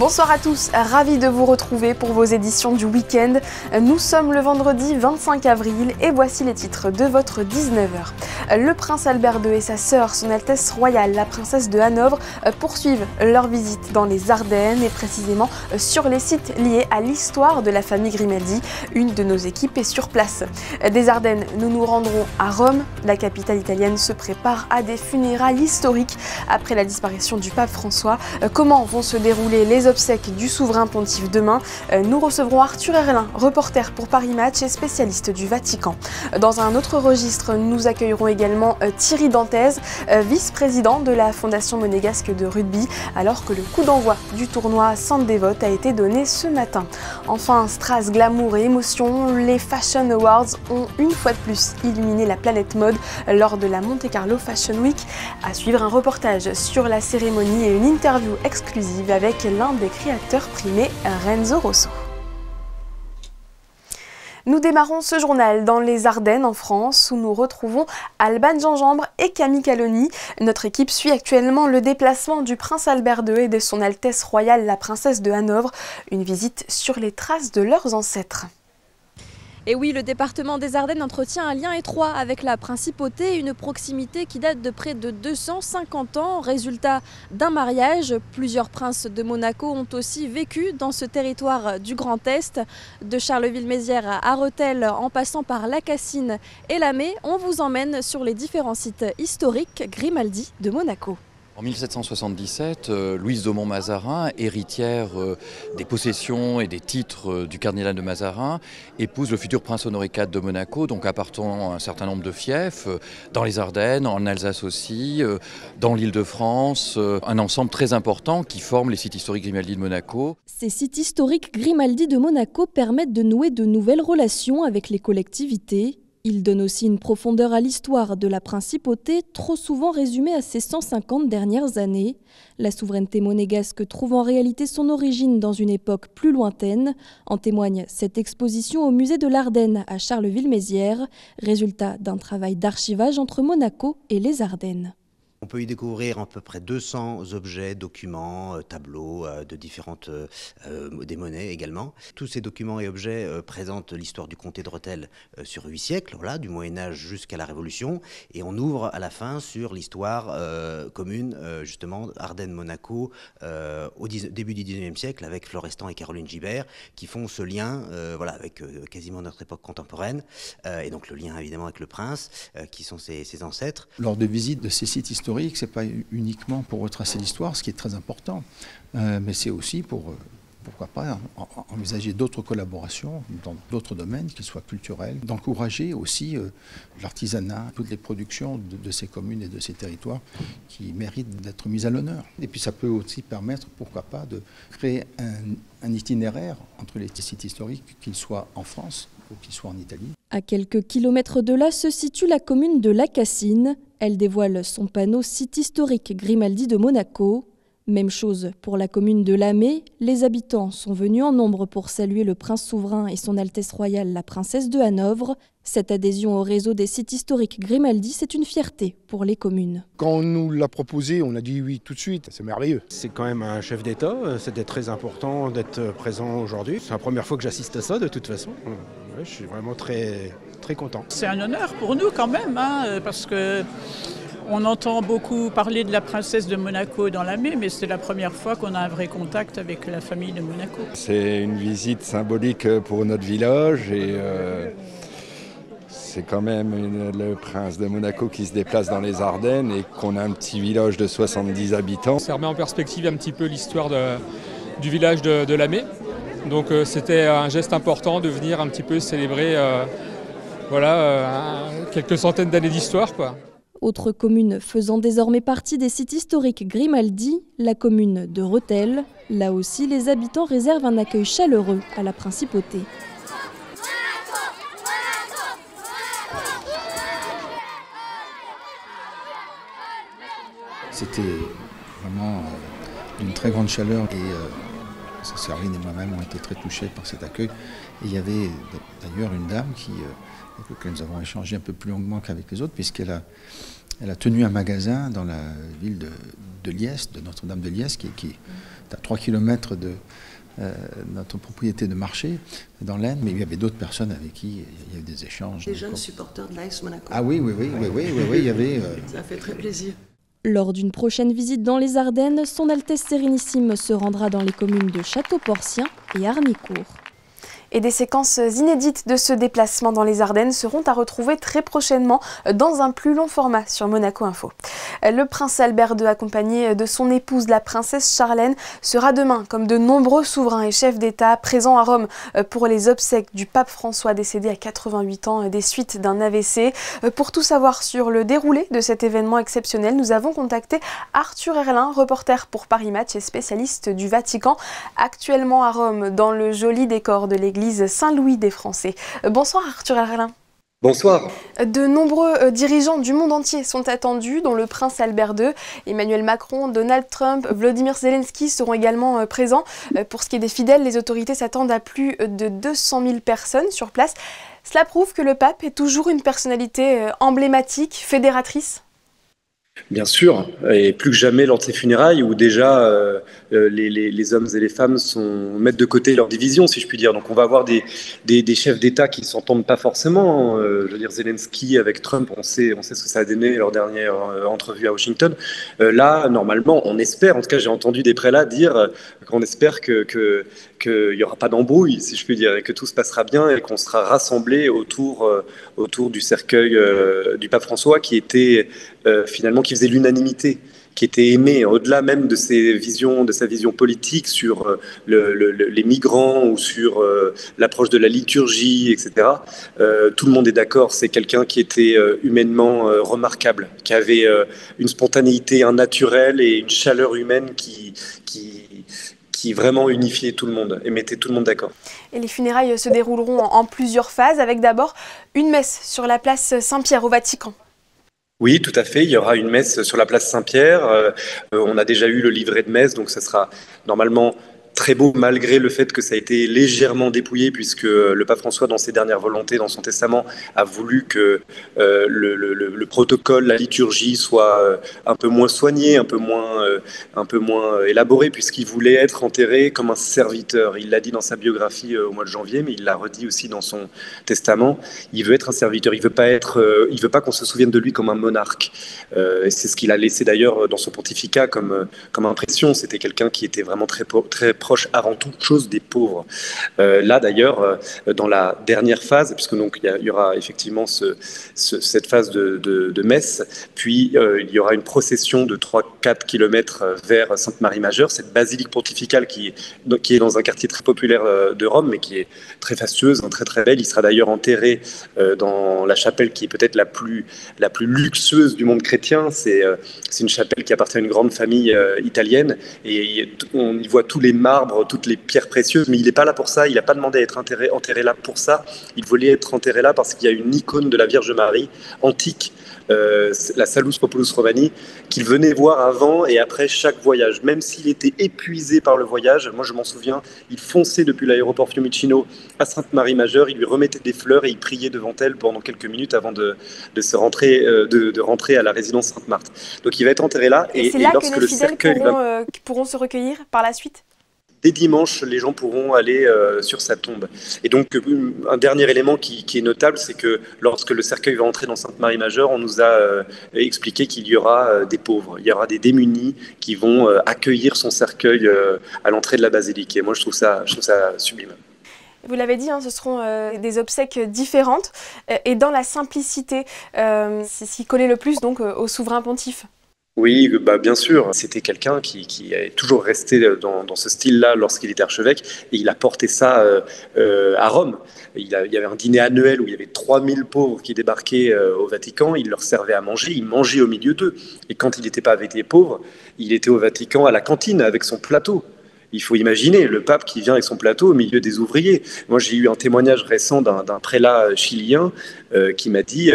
Bonsoir à tous, ravi de vous retrouver pour vos éditions du week-end. Nous sommes le vendredi 25 avril et voici les titres de votre 19h. Le prince Albert II et sa sœur, son Altesse royale, la princesse de Hanovre, poursuivent leur visite dans les Ardennes et précisément sur les sites liés à l'histoire de la famille Grimaldi. Une de nos équipes est sur place. Des Ardennes, nous nous rendrons à Rome. La capitale italienne se prépare à des funérailles historiques après la disparition du pape François. Comment vont se dérouler les obsèques du souverain pontife demain? Nous recevrons Arthur Herlin, reporter pour Paris Match et spécialiste du Vatican. Dans un autre registre, nous accueillerons également Thierry Dantez, vice-président de la Fondation monégasque de rugby, alors que le coup d'envoi du tournoi Sainte Dévote a été donné ce matin. Enfin, strass, glamour et émotion, les Fashion Awards ont une fois de plus illuminé la planète mode lors de la Monte Carlo Fashion Week. À suivre un reportage sur la cérémonie et une interview exclusive avec l'un des créateurs primés, Renzo Rosso. Nous démarrons ce journal dans les Ardennes en France où nous retrouvons Alban Gingembre et Camille Caloni. Notre équipe suit actuellement le déplacement du prince Albert II et de son Altesse royale la princesse de Hanovre, une visite sur les traces de leurs ancêtres. Et oui, le département des Ardennes entretient un lien étroit avec la principauté, une proximité qui date de près de 250 ans, résultat d'un mariage. Plusieurs princes de Monaco ont aussi vécu dans ce territoire du Grand Est. De Charleville-Mézières à Rethel, en passant par la Cassine et la Mai, on vous emmène sur les différents sites historiques Grimaldi de Monaco. En 1777, Louise d'Aumont Mazarin, héritière des possessions et des titres du cardinal de Mazarin, épouse le futur prince Honoré IV de Monaco, donc appartenant à un certain nombre de fiefs, dans les Ardennes, en Alsace aussi, dans l'Île-de-France, un ensemble très important qui forme les sites historiques Grimaldi de Monaco. Ces sites historiques Grimaldi de Monaco permettent de nouer de nouvelles relations avec les collectivités. Il donne aussi une profondeur à l'histoire de la principauté, trop souvent résumée à ces 150 dernières années. La souveraineté monégasque trouve en réalité son origine dans une époque plus lointaine. En témoigne cette exposition au musée de l'Ardenne à Charleville-Mézières, résultat d'un travail d'archivage entre Monaco et les Ardennes. On peut y découvrir à peu près 200 objets, documents, tableaux de différentes, des monnaies également. Tous ces documents et objets présentent l'histoire du comté de Rethel sur 8 siècles, voilà, du Moyen-Âge jusqu'à la Révolution. Et on ouvre à la fin sur l'histoire commune, justement, Ardennes-Monaco, au début du 19e siècle, avec Florestan et Caroline Gibert, qui font ce lien voilà, avec quasiment notre époque contemporaine. Et donc le lien évidemment avec le prince, qui sont ses ancêtres. Lors de visites de ces sites historiques, ce n'est pas uniquement pour retracer l'histoire, ce qui est très important, mais c'est aussi pour, pourquoi pas, envisager d'autres collaborations dans d'autres domaines, qu'ils soient culturels, d'encourager aussi l'artisanat, toutes les productions de ces communes et de ces territoires qui méritent d'être mises à l'honneur. Et puis ça peut aussi permettre, pourquoi pas, de créer un itinéraire entre les sites historiques, qu'ils soient en France ou qu'ils soient en Italie. À quelques kilomètres de là se situe la commune de la Cassine. Elle dévoile son panneau site historique Grimaldi de Monaco. Même chose pour la commune de la Mai. Les habitants sont venus en nombre pour saluer le prince souverain et son Altesse royale la princesse de Hanovre. Cette adhésion au réseau des sites historiques Grimaldi, c'est une fierté pour les communes. Quand on nous l'a proposé, on a dit oui tout de suite, c'est merveilleux. C'est quand même un chef d'État, c'était très important d'être présent aujourd'hui. C'est la première fois que j'assiste à ça de toute façon. Ouais, je suis vraiment très content. C'est un honneur pour nous quand même, parce que on entend beaucoup parler de la princesse de Monaco dans la Mai, mais c'est la première fois qu'on a un vrai contact avec la famille de Monaco. C'est une visite symbolique pour notre village et c'est quand même le prince de Monaco qui se déplace dans les Ardennes et qu'on a un petit village de 70 habitants. Ça remet en perspective un petit peu l'histoire du village de la Mai. Donc c'était un geste important de venir un petit peu célébrer quelques centaines d'années d'histoire, quoi. Autre commune faisant désormais partie des sites historiques Grimaldi, la commune de Rethel. Là aussi, les habitants réservent un accueil chaleureux à la principauté. C'était vraiment d'une très grande chaleur et Serline et moi-même ont été très touchés par cet accueil. Et il y avait d'ailleurs une dame avec laquelle nous avons échangé un peu plus longuement qu'avec les autres, puisqu'elle Elle a tenu un magasin dans la ville de Liesse, de Notre-Dame de Liesse, qui est à 3 km de notre propriété de marché dans l'Aisne, mais il y avait d'autres personnes avec qui il y a eu des échanges. Des jeunes supporters de l'AS Monaco. Ah oui, il y avait... Ça fait très plaisir. Lors d'une prochaine visite dans les Ardennes, Son Altesse Sérénissime se rendra dans les communes de Château-Porcien et Harnicourt. Et des séquences inédites de ce déplacement dans les Ardennes seront à retrouver très prochainement dans un plus long format sur Monaco Info. Le prince Albert II, accompagné de son épouse, la princesse Charlène, sera demain, comme de nombreux souverains et chefs d'État, présents à Rome pour les obsèques du pape François, décédé à 88 ans des suites d'un AVC. Pour tout savoir sur le déroulé de cet événement exceptionnel, nous avons contacté Arthur Herlin, reporter pour Paris Match et spécialiste du Vatican, actuellement à Rome, dans le joli décor de l'église Saint-Louis des Français. Bonsoir Arthur Herlin. Bonsoir. De nombreux dirigeants du monde entier sont attendus, dont le prince Albert II, Emmanuel Macron, Donald Trump, Volodymyr Zelensky seront également présents. Pour ce qui est des fidèles, les autorités s'attendent à plus de 200 000 personnes sur place. Cela prouve que le pape est toujours une personnalité emblématique, fédératrice. Bien sûr, et plus que jamais lors de ces funérailles où déjà les hommes et les femmes mettent de côté leur division, si je puis dire. Donc on va avoir des chefs d'État qui ne s'entendent pas forcément. Je veux dire, Zelensky avec Trump, on sait ce que ça a donné leur dernière entrevue à Washington. Là, normalement, on espère, en tout cas j'ai entendu des prélats dire qu'on espère qu'il n'y aura pas d'embrouille, si je puis dire, et que tout se passera bien et qu'on sera rassemblés autour du cercueil du pape François qui était finalement qui faisait l'unanimité, qui était aimé au-delà même de sa vision politique sur les migrants ou sur l'approche de la liturgie, etc. Tout le monde est d'accord, c'est quelqu'un qui était humainement remarquable, qui avait une spontanéité, un naturel et une chaleur humaine qui vraiment unifiait tout le monde et mettait tout le monde d'accord. Et les funérailles se dérouleront en plusieurs phases, avec d'abord une messe sur la place Saint-Pierre au Vatican. Oui, tout à fait. Il y aura une messe sur la place Saint-Pierre. On a déjà eu le livret de messe, donc ça sera normalement très beau, malgré le fait que ça a été légèrement dépouillé, puisque le pape François, dans ses dernières volontés, dans son testament, a voulu que le protocole, la liturgie soit un peu moins soigné, un peu moins élaboré, puisqu'il voulait être enterré comme un serviteur. Il l'a dit dans sa biographie au mois de janvier, mais il l'a redit aussi dans son testament. Il veut être un serviteur. Il veut pas qu'on se souvienne de lui comme un monarque. Et c'est ce qu'il a laissé d'ailleurs dans son pontificat comme impression. C'était quelqu'un qui était vraiment très proche avant toute chose des pauvres. Là d'ailleurs, dans la dernière phase, puisque donc il y aura effectivement cette phase de messe, puis il y aura une procession de 3-4 km vers Sainte-Marie-Majeure, cette basilique pontificale qui est dans un quartier très populaire de Rome, mais qui est très fastueuse, très très belle. Il sera d'ailleurs enterré dans la chapelle qui est peut-être la plus luxueuse du monde chrétien. C'est une chapelle qui appartient à une grande famille italienne, et on y voit tous les marbres, toutes les pierres précieuses, mais il n'est pas là pour ça. Il n'a pas demandé à être enterré là pour ça. Il voulait être enterré là parce qu'il y a une icône de la Vierge Marie antique, la Salus Populus Romani, qu'il venait voir avant et après chaque voyage. Même s'il était épuisé par le voyage, moi je m'en souviens, il fonçait depuis l'aéroport Fiumicino à Sainte-Marie-Majeure, il lui remettait des fleurs et il priait devant elle pendant quelques minutes avant de rentrer à la résidence Sainte-Marthe. Donc il va être enterré là. Et c'est là que les fidèles pourront se recueillir par la suite ? Dès dimanche, les gens pourront aller sur sa tombe. Et donc, un dernier élément qui est notable, c'est que lorsque le cercueil va entrer dans Sainte-Marie-Majeure, on nous a expliqué qu'il y aura des pauvres, il y aura des démunis qui vont accueillir son cercueil à l'entrée de la basilique. Et moi, je trouve ça sublime. Vous l'avez dit, ce seront des obsèques différentes et dans la simplicité. C'est ce qui collait le plus donc au souverain pontife. Oui, bien sûr. C'était quelqu'un qui est toujours resté dans ce style-là lorsqu'il était archevêque, et il a porté ça à Rome. Il y avait un dîner annuel où il y avait 3000 pauvres qui débarquaient au Vatican, il leur servait à manger, il mangeait au milieu d'eux. Et quand il n'était pas avec les pauvres, il était au Vatican à la cantine avec son plateau. Il faut imaginer le pape qui vient avec son plateau au milieu des ouvriers. Moi, j'ai eu un témoignage récent d'un prélat chilien qui m'a dit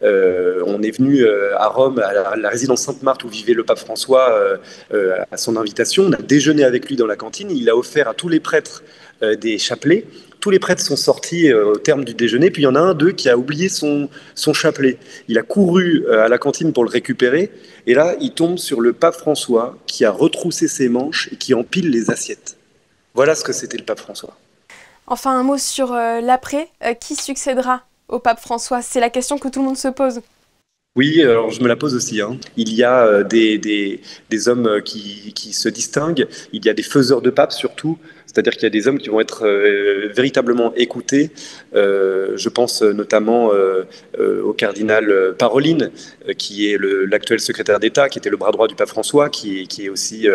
on est venu à Rome, à la résidence Sainte-Marthe où vivait le pape François, à son invitation. On a déjeuné avec lui dans la cantine. Il a offert à tous les prêtres des chapelets tous les prêtres sont sortis au terme du déjeuner, puis il y en a un d'eux qui a oublié son chapelet. Il a couru à la cantine pour le récupérer, et là, il tombe sur le pape François qui a retroussé ses manches et qui empile les assiettes. Voilà ce que c'était le pape François. Enfin, un mot sur l'après. Qui succédera au pape François? C'est la question que tout le monde se pose. Oui, alors je me la pose aussi. Il y a des hommes qui se distinguent, il y a des faiseurs de pape surtout, c'est-à-dire qu'il y a des hommes qui vont être véritablement écoutés. Je pense notamment au cardinal Parolin, qui est l'actuel secrétaire d'État, qui était le bras droit du pape François, qui est aussi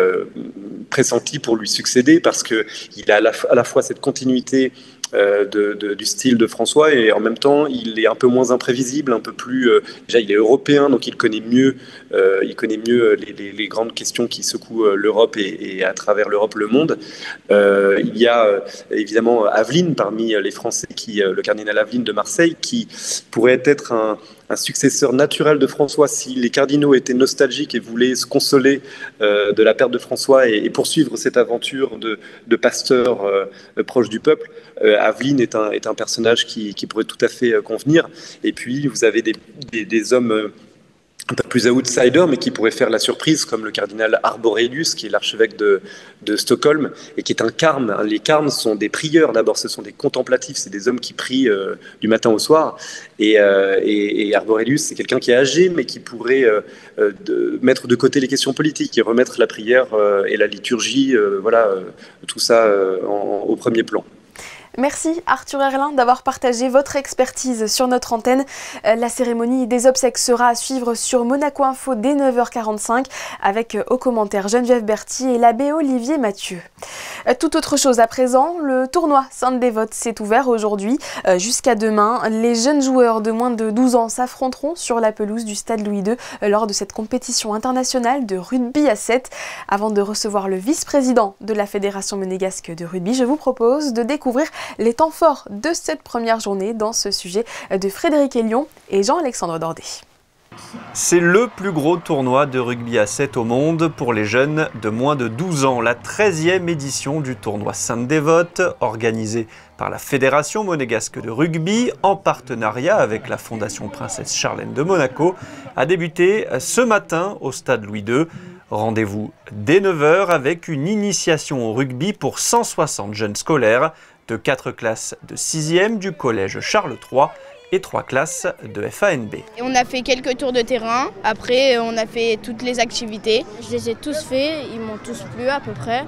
pressenti pour lui succéder, parce qu'il a à la fois cette continuité du style de François, et en même temps il est un peu moins imprévisible, un peu plus déjà il est européen, donc il connaît mieux les grandes questions qui secouent l'Europe et à travers l'Europe le monde. Il y a évidemment Aveline parmi les Français, le cardinal Aveline de Marseille, qui pourrait être un successeur naturel de François si les cardinaux étaient nostalgiques et voulaient se consoler de la perte de François et poursuivre cette aventure de pasteur proche du peuple. Aveline est un personnage qui pourrait tout à fait convenir. Et puis vous avez des hommes un peu plus outsiders, mais qui pourraient faire la surprise, comme le cardinal Arborelius, qui est l'archevêque de Stockholm, et qui est un carme. Les carmes sont des prieurs d'abord, ce sont des contemplatifs, c'est des hommes qui prient du matin au soir. Et Arborelius, c'est quelqu'un qui est âgé, mais qui pourrait mettre de côté les questions politiques et remettre la prière et la liturgie, tout ça au premier plan. Merci Arthur Herlin d'avoir partagé votre expertise sur notre antenne. La cérémonie des obsèques sera à suivre sur Monaco Info dès 9h45 avec aux commentaires Geneviève Berthy et l'abbé Olivier Mathieu. Tout autre chose à présent, le tournoi Sainte-Dévote s'est ouvert aujourd'hui jusqu'à demain. Les jeunes joueurs de moins de 12 ans s'affronteront sur la pelouse du stade Louis II lors de cette compétition internationale de rugby à 7. Avant de recevoir le vice-président de la Fédération monégasque de rugby, je vous propose de découvrir les temps forts de cette première journée dans ce sujet de Frédéric Hélion et Jean-Alexandre Dordet. C'est le plus gros tournoi de rugby à 7 au monde pour les jeunes de moins de 12 ans. La 13e édition du tournoi Sainte-Dévote, organisée par la Fédération monégasque de rugby en partenariat avec la Fondation Princesse Charlène de Monaco, a débuté ce matin au stade Louis II. Rendez-vous dès 9h avec une initiation au rugby pour 160 jeunes scolaires de 4 classes de 6e du collège Charles III et 3 classes de FANB. On a fait quelques tours de terrain, après on a fait toutes les activités. Je les ai tous faits, ils m'ont tous plu à peu près.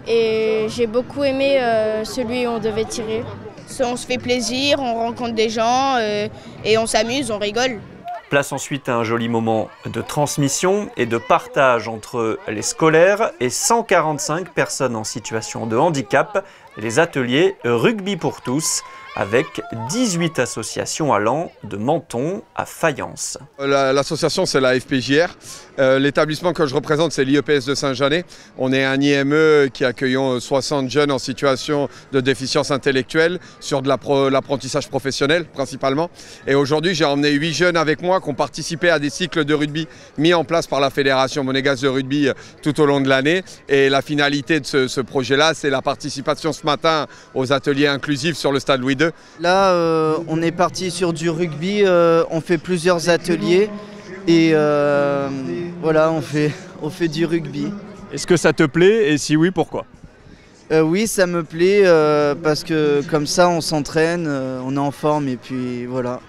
Et j'ai beaucoup aimé celui où on devait tirer. On se fait plaisir, on rencontre des gens et on s'amuse, on rigole. Place ensuite à un joli moment de transmission et de partage entre les scolaires et 145 personnes en situation de handicap, les ateliers Rugby pour tous, avec 18 associations allant de Menton à Fayence. L'association, c'est la FPJR. L'établissement que je représente, c'est l'IEPS de Saint-Jeannet. On est un IME qui accueillons 60 jeunes en situation de déficience intellectuelle sur de l'apprentissage professionnel principalement. Et aujourd'hui, j'ai emmené 8 jeunes avec moi qui ont participé à des cycles de rugby mis en place par la Fédération monégasque de rugby tout au long de l'année. Et la finalité de ce projet-là, c'est la participation ce matin aux ateliers inclusifs sur le stade Louis II. Là, on est parti sur du rugby, on fait plusieurs ateliers et voilà, on fait du rugby. Est-ce que ça te plaît et si oui, pourquoi ? Oui, ça me plaît parce que comme ça, on s'entraîne, on est en forme et puis voilà.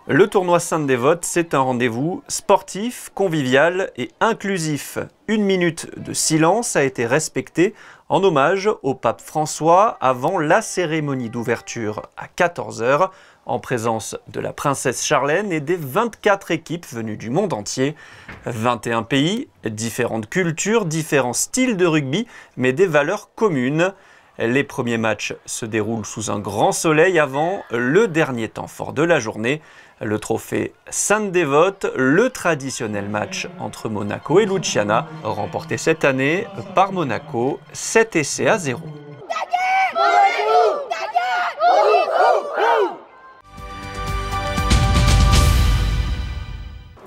Le tournoi Sainte-Dévote, c'est un rendez-vous sportif, convivial et inclusif. 1 minute de silence a été respectée en hommage au pape François avant la cérémonie d'ouverture à 14h, en présence de la princesse Charlène et des 24 équipes venues du monde entier. 21 pays, différentes cultures, différents styles de rugby, mais des valeurs communes. Les premiers matchs se déroulent sous un grand soleil avant le dernier temps fort de la journée. Le trophée Sainte-Dévote, le traditionnel match entre Monaco et Luciana, remporté cette année par Monaco, 7 essais à 0.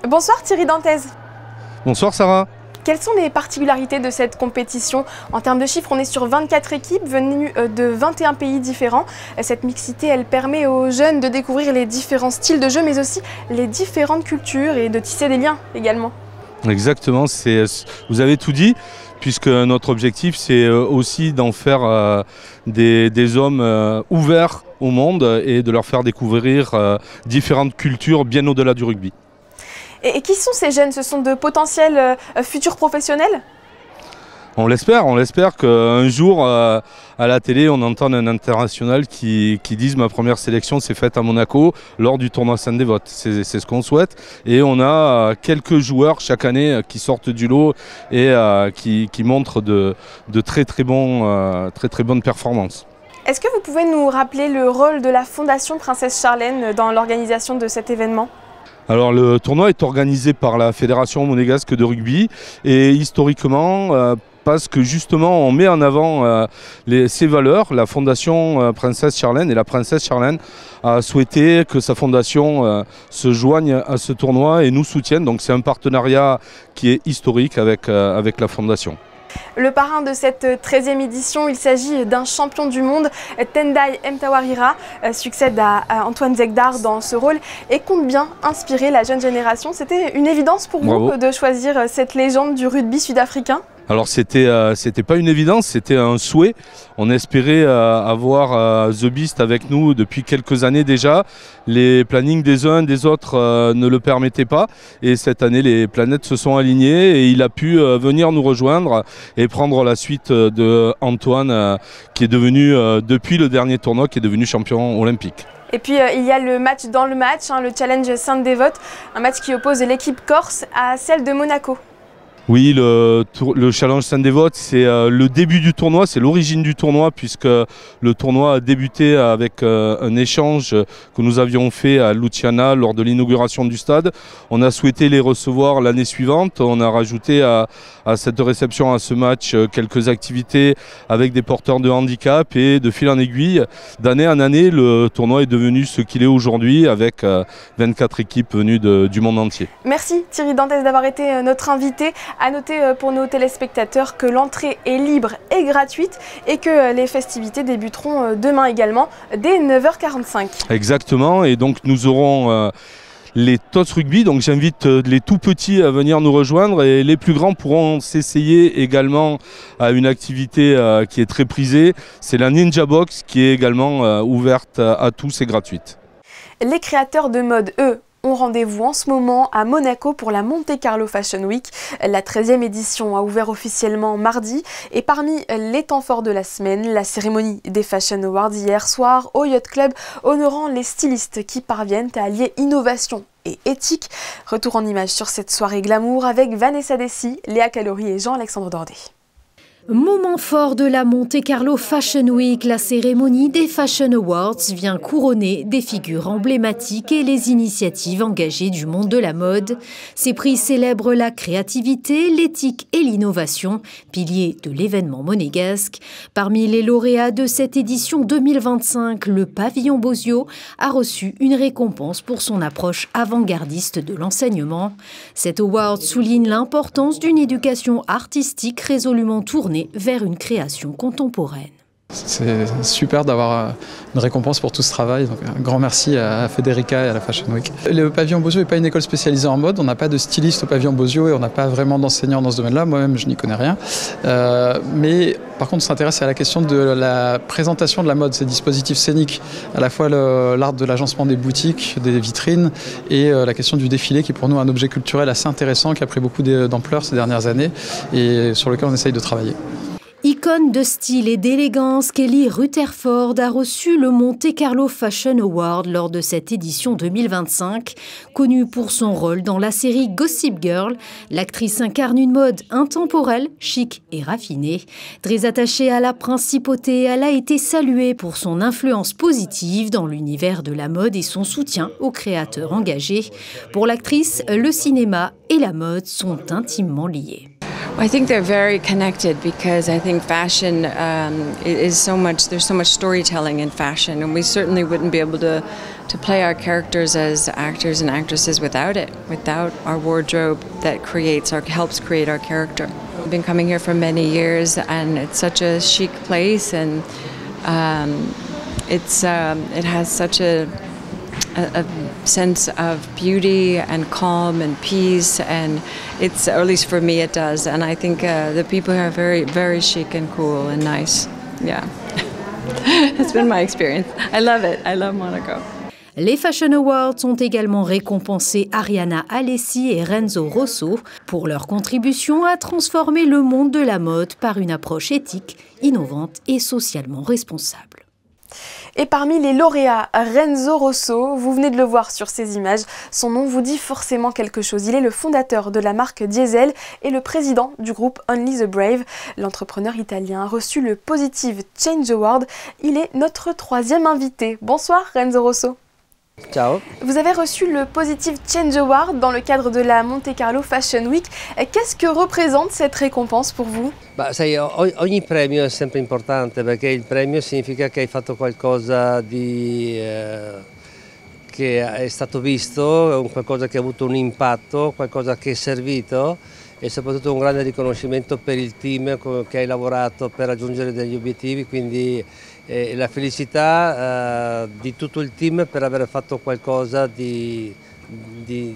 Bonsoir Thierry Dantez. Bonsoir Sarah. Quelles sont les particularités de cette compétition? En termes de chiffres, on est sur 24 équipes venues de 21 pays différents. Cette mixité, elle permet aux jeunes de découvrir les différents styles de jeu, mais aussi les différentes cultures et de tisser des liens également. Exactement, vous avez tout dit, puisque notre objectif, c'est aussi d'en faire des hommes ouverts au monde et de leur faire découvrir différentes cultures bien au-delà du rugby. Et qui sont ces jeunes? Ce sont de potentiels futurs professionnels? On l'espère qu'un jour, à la télé, on entende un international qui dise « ma première sélection s'est faite à Monaco lors du tournoi Saint-Dévote ». C'est ce qu'on souhaite. Et on a quelques joueurs chaque année qui sortent du lot et qui montrent de très bonnes performances. Est-ce que vous pouvez nous rappeler le rôle de la Fondation Princesse Charlène dans l'organisation de cet événement ? Alors le tournoi est organisé par la Fédération monégasque de rugby et historiquement, parce que justement on met en avant ces valeurs, la Fondation Princesse Charlène et la Princesse Charlène a souhaité que sa fondation se joigne à ce tournoi et nous soutienne. Donc c'est un partenariat qui est historique avec la Fondation. Le parrain de cette 13e édition, il s'agit d'un champion du monde, Tendai Mtawarira, succède à Antoine Zegdar dans ce rôle et compte bien inspirer la jeune génération. C'était une évidence pour vous de choisir cette légende du rugby sud-africain ? Alors c'était pas une évidence, c'était un souhait. On espérait avoir The Beast avec nous depuis quelques années déjà. Les plannings des uns des autres ne le permettaient pas. Et cette année, les planètes se sont alignées et il a pu venir nous rejoindre et prendre la suite de Antoine qui est devenu, depuis le dernier tournoi, qui est devenu champion olympique. Et puis il y a le match dans le match, le Challenge Saint-Dévote, un match qui oppose l'équipe corse à celle de Monaco. Oui, le Challenge Saint-Dévote, c'est le début du tournoi, c'est l'origine du tournoi puisque le tournoi a débuté avec un échange que nous avions fait à Luciana lors de l'inauguration du stade. On a souhaité les recevoir l'année suivante, on a rajouté à cette réception, à ce match, quelques activités avec des porteurs de handicap et de fil en aiguille. D'année en année, le tournoi est devenu ce qu'il est aujourd'hui avec 24 équipes venues du monde entier. Merci Thierry Dantès d'avoir été notre invité. À noter pour nos téléspectateurs que l'entrée est libre et gratuite et que les festivités débuteront demain également dès 9h45. Exactement, et donc nous aurons les Tots Rugby, donc j'invite les tout petits à venir nous rejoindre et les plus grands pourront s'essayer également à une activité qui est très prisée, c'est la Ninja Box qui est également ouverte à tous et gratuite. Les créateurs de mode, eux, ont rendez-vous en ce moment à Monaco pour la Monte Carlo Fashion Week. La 13e édition a ouvert officiellement mardi et parmi les temps forts de la semaine, la cérémonie des Fashion Awards hier soir au Yacht Club honorant les stylistes qui parviennent à allier innovation et éthique. Retour en images sur cette soirée glamour avec Vanessa Dessy, Léa Calori et Jean-Alexandre Dordet. Moment fort de la Monte Carlo Fashion Week, la cérémonie des Fashion Awards vient couronner des figures emblématiques et les initiatives engagées du monde de la mode. Ces prix célèbrent la créativité, l'éthique et l'innovation, piliers de l'événement monégasque. Parmi les lauréats de cette édition 2025, le pavillon Bosio a reçu une récompense pour son approche avant-gardiste de l'enseignement. Cet award souligne l'importance d'une éducation artistique résolument tournée vers une création contemporaine. C'est super d'avoir une récompense pour tout ce travail. Donc un grand merci à Federica et à la Fashion Week. Le pavillon Bosio n'est pas une école spécialisée en mode. On n'a pas de styliste au pavillon Bosio et on n'a pas vraiment d'enseignants dans ce domaine-là. Moi-même, je n'y connais rien. Mais par contre, on s'intéresse à la question de la présentation de la mode, ces dispositifs scéniques. À la fois l'art de l'agencement des boutiques, des vitrines et la question du défilé qui est pour nous un objet culturel assez intéressant qui a pris beaucoup d'ampleur ces dernières années et sur lequel on essaye de travailler. Icône de style et d'élégance, Kelly Rutherford a reçu le Monte Carlo Fashion Award lors de cette édition 2025. Connue pour son rôle dans la série Gossip Girl, l'actrice incarne une mode intemporelle, chic et raffinée. Très attachée à la principauté, elle a été saluée pour son influence positive dans l'univers de la mode et son soutien aux créateurs engagés. Pour l'actrice, le cinéma et la mode sont intimement liés. I think they're very connected because I think fashion is so much, there's so much storytelling in fashion, and we certainly wouldn't be able to play our characters as actors and actresses without it, without our wardrobe that helps create our character. I've been coming here for many years, and it's such a chic place, and it has such a sense of beauty and calm and peace, and it's, or at least for me it does, and I think the people here are very, very chic and cool and nice. Yeah, it's been my experience. I love it. I love Monaco. Les Fashion Awards ont également récompensé Arianna Alessi et Renzo Rosso pour leur contribution à transformer le monde de la mode par une approche éthique, innovante et socialement responsable. Et parmi les lauréats, Renzo Rosso, vous venez de le voir sur ces images, son nom vous dit forcément quelque chose. Il est le fondateur de la marque Diesel et le président du groupe Only the Brave. L'entrepreneur italien a reçu le Positive Change Award. Il est notre 3e invité. Bonsoir Renzo Rosso. Ciao. Vous avez reçu le Positive Change Award dans le cadre de la Monte Carlo Fashion Week. Qu'est-ce que représente cette récompense pour vous? Sai, ogni premio è sempre importante perché il premio significa che hai fatto qualcosa che è stato visto, qualcosa che ha avuto un impatto, qualcosa che è servito e soprattutto un grande riconoscimento per il team che hai lavorato per raggiungere degli obiettivi, quindi la felicità di tutto il team per aver fatto qualcosa di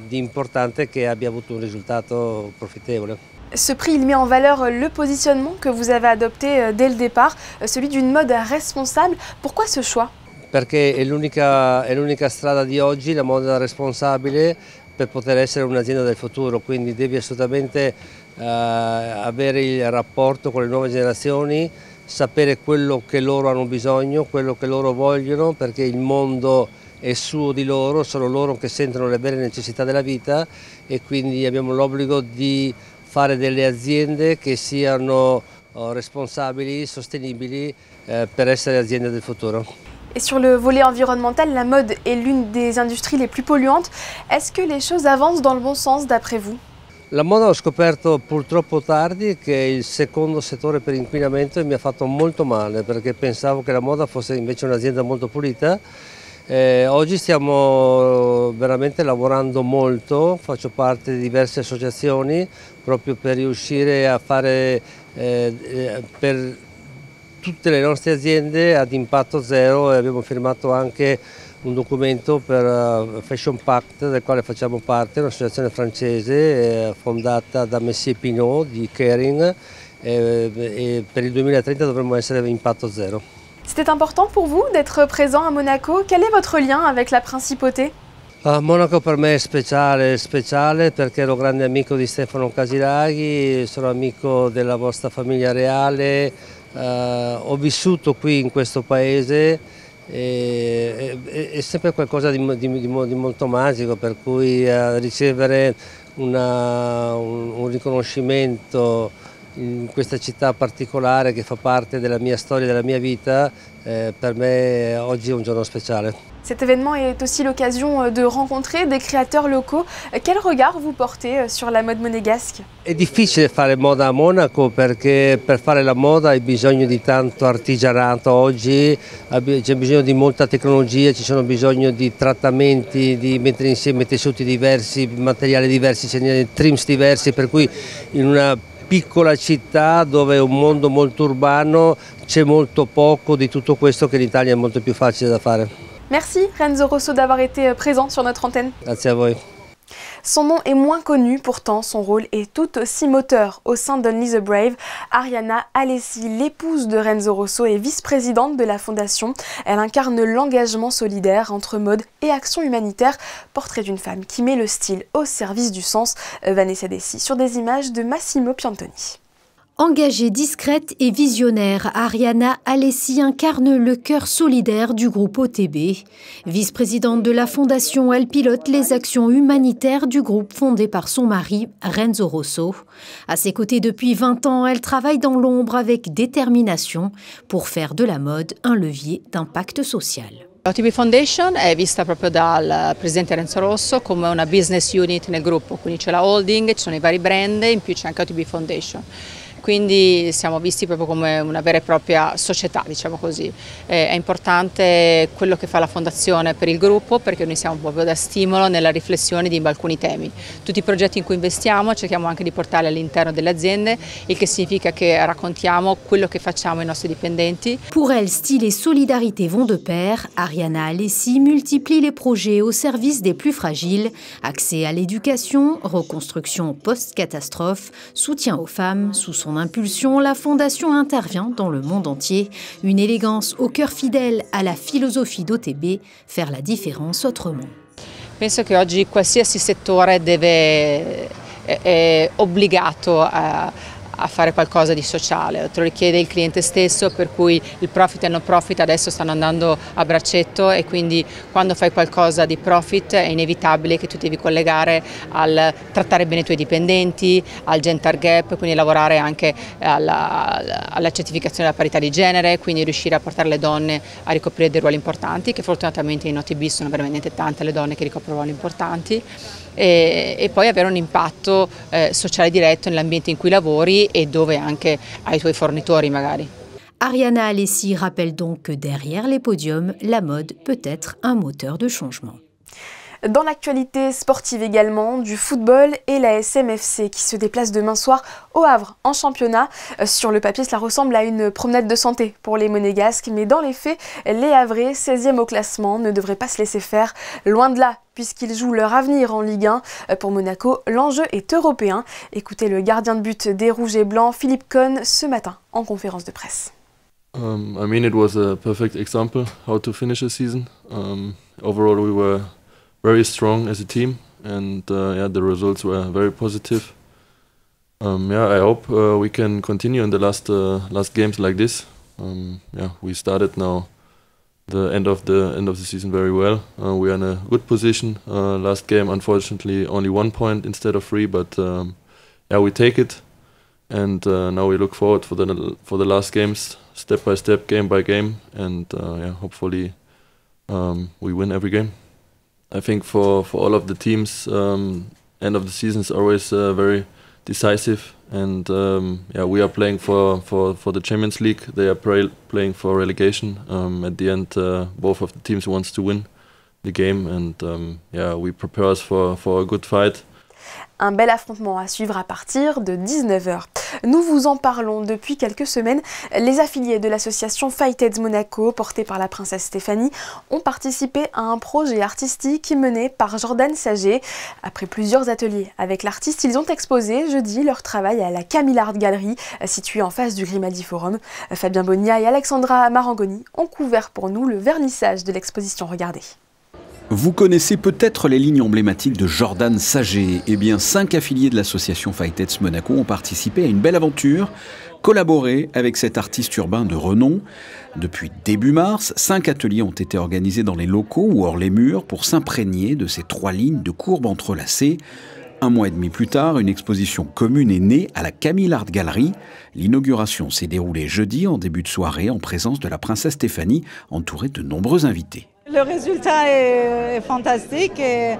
importante che abbia avuto un risultato profittevole. Ce prix, il met en valeur le positionnement que vous avez adopté dès le départ, celui d'une mode responsable. Pourquoi ce choix? Perché è l'unica strada di oggi, la moda responsabile, per poter essere un'azienda del futuro, quindi devi assolutamente avere il rapporto con le nuove generazioni, sapere quello che loro hanno bisogno, quello che loro vogliono, perché il mondo è suo di loro, sono loro che sentono le vere necessità della vita e quindi abbiamo l'obbligo di fare delle aziende che siano responsabili, sostenibili per essere aziende del futuro. Et sur le volet environnemental, la mode est l'une des industries les plus polluantes. Est-ce que les choses avancent dans le bon sens d'après vous? La moda ho scoperto purtroppo tardi che è il secondo settore per inquinamento e mi ha fatto molto male perché pensavo che la moda fosse invece un'azienda molto pulita. Oggi stiamo veramente lavorando molto, faccio parte di diverse associazioni proprio per riuscire a fare per tutte le nostre aziende ad impatto zero e abbiamo firmato anche un documento per Fashion Pact del quale facciamo parte, un'associazione francese fondata da Messier Pinot di Kering e per il 2030 dovremmo essere impatto zero. C'était important pour vous d'être présent à Monaco. Quel est votre lien avec la principauté? Monaco per me è speciale perché ero grande amico di Stefano Casilaghi, sono amico della vostra famiglia reale, ho vissuto qui in questo paese, è sempre qualcosa di molto magico, per cui ricevere un riconoscimento in questa città particolare che fa parte della mia storia, della mia vita, per me oggi è un giorno speciale. Cet événement est aussi l'occasion de rencontrer des créateurs locaux. Quel regard vous portez sur la mode monégasque? È difficile fare moda a Monaco perché per fare la moda hai bisogno di tanto artigianato oggi, c'è bisogno di molta tecnologia, ci sono bisogno di trattamenti, di mettere insieme tessuti diversi, materiali diversi, trims diversi, per cui in una piccola città dove è un mondo molto urbano c'è molto poco di tutto questo che in Italia è molto più facile da fare. Merci Renzo Rosso d'avoir été présent sur notre antenne. Grazie a voi. Son nom est moins connu, pourtant son rôle est tout aussi moteur au sein d'Only the Brave. Arianna Alessi, l'épouse de Renzo Rosso, est vice-présidente de la fondation. Elle incarne l'engagement solidaire entre mode et action humanitaire. Portrait d'une femme qui met le style au service du sens. Vanessa Dessy sur des images de Massimo Piantoni. Engagée, discrète et visionnaire, Arianna Alessi incarne le cœur solidaire du groupe OTB. Vice-présidente de la fondation, elle pilote les actions humanitaires du groupe fondé par son mari, Renzo Rosso. À ses côtés depuis 20 ans, elle travaille dans l'ombre avec détermination pour faire de la mode un levier d'impact social. OTB Foundation è vista proprio dal presidente Renzo Rosso come una business unit nel gruppo, quindi c'è la holding, ci sono i vari brand, in più c'è anche OTB Foundation. Quindi siamo visti proprio come una vera e propria società, diciamo così. È importante quello che fa la Fondazione per il gruppo, perché noi siamo proprio da stimolo nella riflessione di alcuni temi. Tutti i progetti in cui investiamo cerchiamo anche di portarli all'interno delle aziende, il che significa che raccontiamo quello che facciamo ai nostri dipendenti. Pour elle, style et solidarité vont de pair. Ariana Alessi multiplie les projets au service des plus fragiles. Accès à l'éducation, reconstruction post-catastrophe, soutien aux femmes. Sous son impulsion, la Fondation intervient dans le monde entier. Une élégance au cœur fidèle à la philosophie d'OTB, faire la différence autrement. Penso che oggi qualsiasi settore è obbligato a fare qualcosa di sociale, te lo richiede il cliente stesso, per cui il profit e il no profit adesso stanno andando a braccetto e quindi quando fai qualcosa di profit è inevitabile che tu devi collegare al trattare bene i tuoi dipendenti, al gender gap, quindi lavorare anche alla certificazione della parità di genere, quindi riuscire a portare le donne a ricoprire dei ruoli importanti, che fortunatamente in OTB sono veramente tante le donne che ricoprono ruoli importanti. E poi avere un impatto sociale diretto nell'ambiente in cui lavori e dove anche hai i tuoi fornitori magari. Ariana Alessi rappelle donc que derrière les podiums, la mode peut être un moteur de changement. Dans l'actualité sportive également, du football et la SMFC qui se déplace demain soir au Havre en championnat. Sur le papier, cela ressemble à une promenade de santé pour les Monégasques, mais dans les faits, les Havrais, 16e au classement, ne devraient pas se laisser faire. Loin de là, puisqu'ils jouent leur avenir en Ligue 1. Pour Monaco, l'enjeu est européen. Écoutez le gardien de but des Rouges et Blancs, Philippe Cohn, ce matin en conférence de presse. I mean, it was a perfect example how to finish a season. Overall, we were very strong as a team, and yeah, the results were very positive. Yeah, I hope we can continue in the last games like this. Yeah, we started now the end of the season very well. We are in a good position. Last game, unfortunately, only 1 point instead of 3, but yeah, we take it, and now we look forward for the last games, step by step, game by game, and yeah, hopefully we win every game. I think for all of the teams, end of the season is always very decisive, and yeah, we are playing for the Champions League. They are playing for relegation. At the end, both of the teams wants to win the game, and yeah, we prepare us for a good fight. Un bel affrontement à suivre à partir de 19h. Nous vous en parlons depuis quelques semaines. Les affiliés de l'association Fightheads Monaco, portée par la princesse Stéphanie, ont participé à un projet artistique mené par Jordan Sager. Après plusieurs ateliers avec l'artiste, ils ont exposé jeudi leur travail à la Camille Art Gallery, située en face du Grimaldi Forum. Fabien Bonnia et Alexandra Marangoni ont couvert pour nous le vernissage de l'exposition. Regardez. Vous connaissez peut-être les lignes emblématiques de Jordan Sager. Eh bien, 5 affiliés de l'association Fightheads Monaco ont participé à une belle aventure, collaboré avec cet artiste urbain de renom. Depuis début mars, 5 ateliers ont été organisés dans les locaux ou hors les murs pour s'imprégner de ces 3 lignes de courbes entrelacées. 1 mois et demi plus tard, une exposition commune est née à la Camille Art Gallery. L'inauguration s'est déroulée jeudi en début de soirée en présence de la princesse Stéphanie, entourée de nombreux invités. Le résultat est fantastique et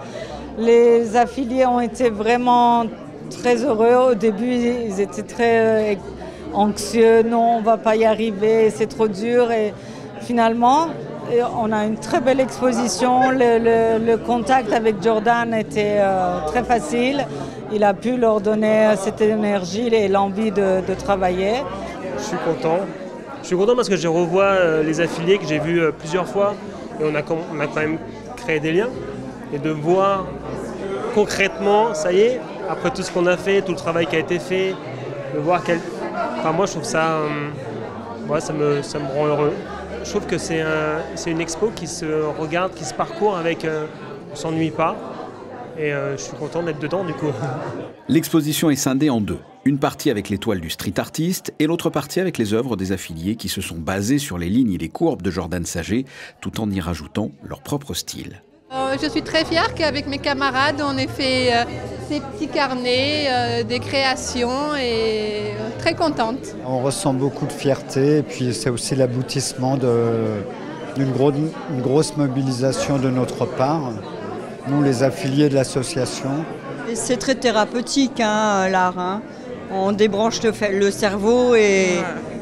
les affiliés ont été vraiment très heureux. Au début, ils étaient très anxieux, non, on ne va pas y arriver, c'est trop dur. Et finalement, on a une très belle exposition. Le contact avec Jordan était très facile. Il a pu leur donner cette énergie et l'envie de travailler. Je suis content. Je suis content parce que je revois les affiliés que j'ai vus plusieurs fois. Et on a quand même créé des liens. Et de voir concrètement, ça y est, après tout ce qu'on a fait, tout le travail qui a été fait, de voir Enfin, moi, je trouve ça... ouais, ça me rend heureux. Je trouve que c'est une expo qui se regarde, qui se parcourt avec... on ne s'ennuie pas. Et je suis content d'être dedans, du coup. L'exposition est scindée en 2. Une partie avec les toiles du street artiste et l'autre partie avec les œuvres des affiliés qui se sont basées sur les lignes et les courbes de Jordan Sager, tout en y rajoutant leur propre style. Je suis très fière qu'avec mes camarades, on ait fait ces petits carnets, des créations et très contente. On ressent beaucoup de fierté et puis c'est aussi l'aboutissement d'une grosse mobilisation de notre part, nous les affiliés de l'association. C'est très thérapeutique l'art, hein. On débranche le cerveau et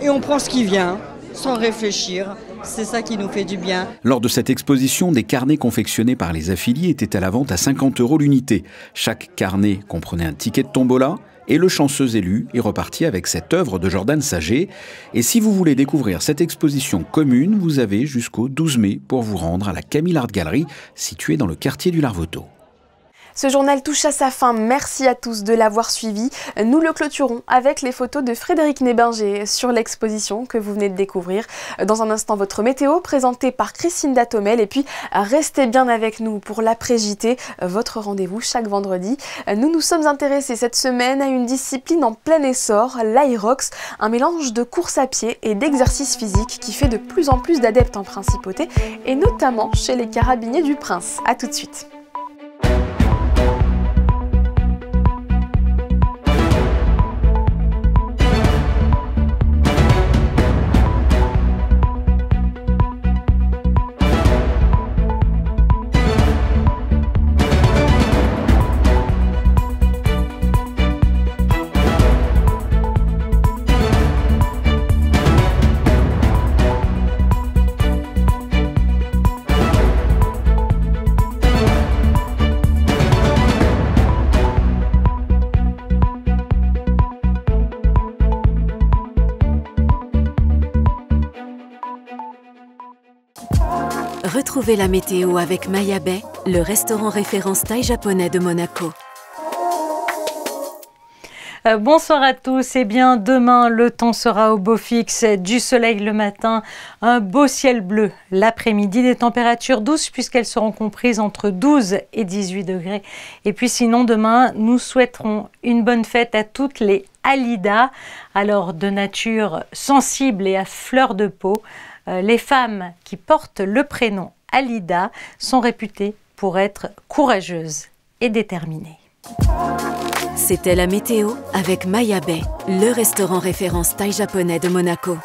on prend ce qui vient sans réfléchir. C'est ça qui nous fait du bien. Lors de cette exposition, des carnets confectionnés par les affiliés étaient à la vente à 50 € l'unité. Chaque carnet comprenait un ticket de tombola et le chanceux élu est reparti avec cette œuvre de Jordan Saget. Et si vous voulez découvrir cette exposition commune, vous avez jusqu'au 12 mai pour vous rendre à la Camille Art Gallery, située dans le quartier du Larvoto. Ce journal touche à sa fin. Merci à tous de l'avoir suivi. Nous le clôturons avec les photos de Frédéric Nébinger sur l'exposition que vous venez de découvrir. Dans un instant, votre météo présentée par Christine Datomel. Et puis, restez bien avec nous pour l'après-JT, votre rendez-vous chaque vendredi. Nous nous sommes intéressés cette semaine à une discipline en plein essor, l'Aerox, un mélange de course à pied et d'exercice physique qui fait de plus en plus d'adeptes en principauté et notamment chez les carabiniers du Prince. A tout de suite. Retrouvez la météo avec Maya Bay, le restaurant référence thaï japonais de Monaco. Bonsoir à tous. Eh bien, demain, le temps sera au beau fixe, du soleil le matin, un beau ciel bleu l'après-midi, des températures douces puisqu'elles seront comprises entre 12 et 18 degrés. Et puis sinon, demain, nous souhaiterons une bonne fête à toutes les Alida, alors de nature sensible et à fleur de peau. Les femmes qui portent le prénom Alida sont réputées pour être courageuses et déterminées. C'était la météo avec Maya Bay, le restaurant référence thaï japonais de Monaco.